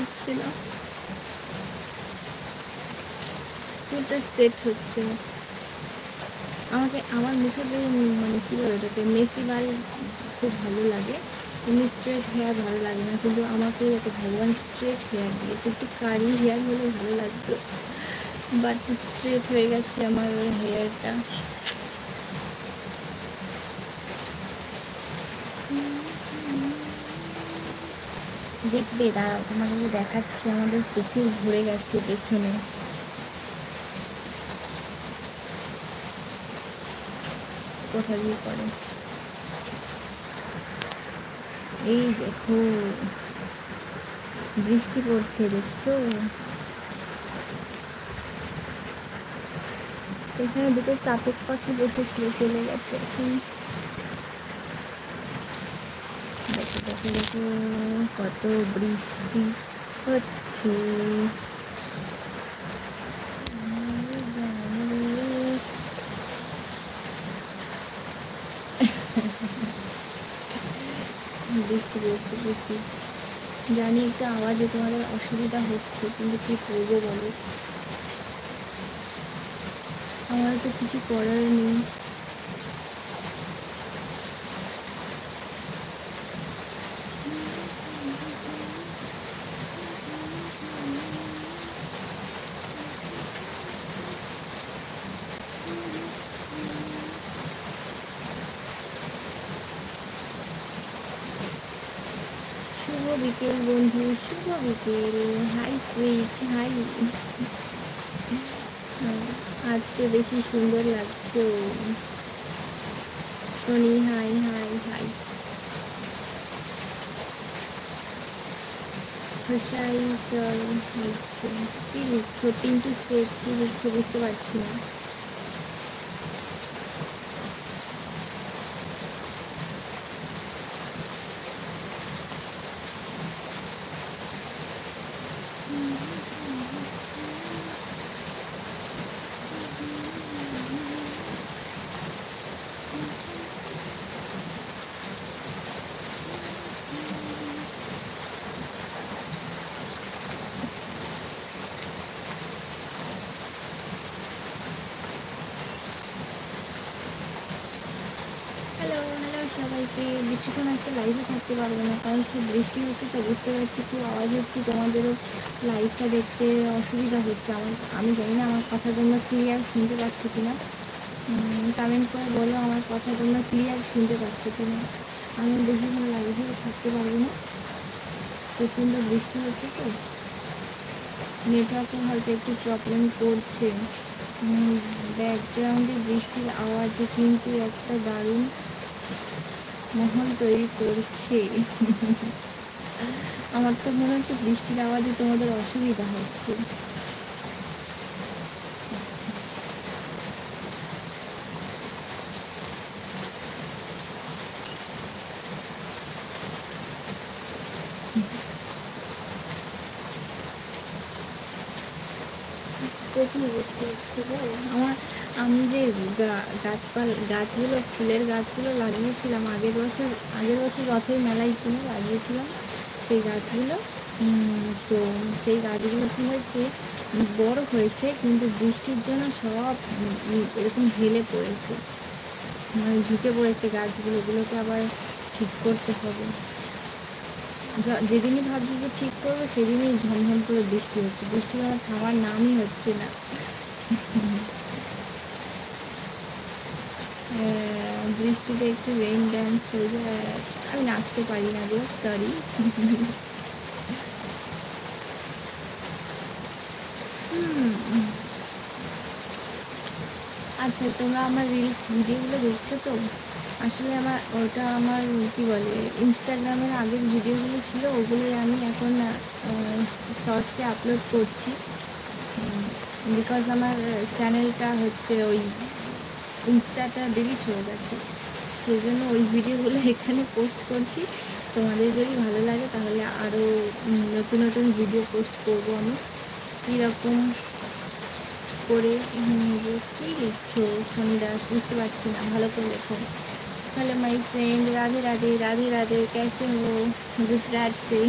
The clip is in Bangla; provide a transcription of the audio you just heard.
হচ্ছে না, চুলটা সেট হচ্ছে না। আমাকে আমার মুখে মানে কী বলে ওটাকে, মেসি বাল খুব ভালো লাগে, এমনি স্ট্রেট হেয়ার ভালো লাগে না, কিন্তু আমাকে এত ভগবান স্ট্রেট হেয়ার দিয়েছে। একটু কারি হেয়ার হলে ভালো লাগতো, বাট স্ট্রেট হয়ে গেছে আমার হেয়ারটা। দেখবে দাঁড়াও, তোমাকে দেখাচ্ছি, আমাদের পুকুর ভরে গেছে পেছনে। কোথা দিয়ে করে, এই দেখো বৃষ্টি পড়ছে, দেখছো? এখানে দুটো চাতক পাখি বসেছিল, চলে গেছে এখন। দেখো দেখো দেখো কত বৃষ্টি হচ্ছে। বৃষ্টি পড়ছে প্রচুর, জানি একটু আওয়াজে তোমাদের অসুবিধা হচ্ছে, কিন্তু কী করবো বলো, আমার তো কিছু করার নেই। শুভ বিকেল বন্ধু, শুভ বিকেল। Hi sweet, hi. আজকে বেশি সুন্দর লাগছো শনি, হাই হাই হাই। খোসাই চল লিখছে, কী লিখছো? পিন্টু সেট কী লিখছো বুঝতে পারছি না। হ্যালো হ্যালো সবাইকে। বেশিক্ষণ আজকে লাইভে থাকতে পারবো না, কারণ খুব বৃষ্টি হচ্ছে, তো বুঝতে পারছি খুব আওয়াজ হচ্ছে, তোমাদেরও লাইভটা দেখতে অসুবিধা হচ্ছে। আমি জানি না আমার কথা তোমরা ক্লিয়ার শুনতে পাচ্ছ কি না, কমেন্ট করে বলো আমার কথা তোমরা ক্লিয়ার শুনতে পাচ্ছ কি না। আমি বেশিক্ষণ লাইভে থাকতে পারবো না, প্রচণ্ড বৃষ্টি হচ্ছে, তো নেটওয়ার্কে হয়তো একটু প্রবলেম করছে। ব্যাকগ্রাউন্ডে বৃষ্টির আওয়াজে কিন্তু একটা দারুণ মহল তৈরি করছে। আমার তো মনে হচ্ছে বৃষ্টির আওয়াজে তোমাদের অসুবিধা হচ্ছে। প্রচুর বৃষ্টি হচ্ছে গো। আমি যে গাছগুলো, ফুলের গাছগুলো লাগিয়েছিলাম আগের বছর রথের মেলায় কিনে লাগিয়েছিলাম সেই গাছগুলো, তো সেই গাছগুলো কী হয়েছে, বড় হয়েছে, কিন্তু বৃষ্টির জন্য সব এরকম হেলে পড়েছে, মানে ঝুঁকে পড়েছে গাছগুলো, ওগুলোকে আবার ঠিক করতে হবে। যেদিনই ভাবছি যে ঠিক করবো সেদিনই ঝমঝম করে বৃষ্টি হচ্ছে, বৃষ্টি আমার থামার নামই হচ্ছে না। বৃষ্টিতে একটু রেইন ড্যান্স হয়ে যায়, আমি নাচতে পারি না গো, সরি। আচ্ছা, তোমরা আমার রিলস ভিডিওগুলো দেখছো তো? আসলে আমার কী বলে, ইনস্টাগ্রামের আগের ভিডিওগুলো ছিল, ওগুলোই আমি এখন শর্টসে আপলোড করছি, বিকজ আমার চ্যানেলটা হচ্ছে ওই ইনস্টাটা ডিলিট হয়ে গেছে, সেজন্য ওই ভিডিওগুলো এখানে পোস্ট করছি। তোমাদের যদি ভালো লাগে তাহলে আরও নতুন নতুন ভিডিও পোস্ট করবো আমি। কীরকম করে কী লিখছো ফণিদাস, বুঝতে পারছি না, ভালো করে লেখো। Hello my friend, Radhe Radhe Radhe Radhe, कैसे हो? गुजरात से।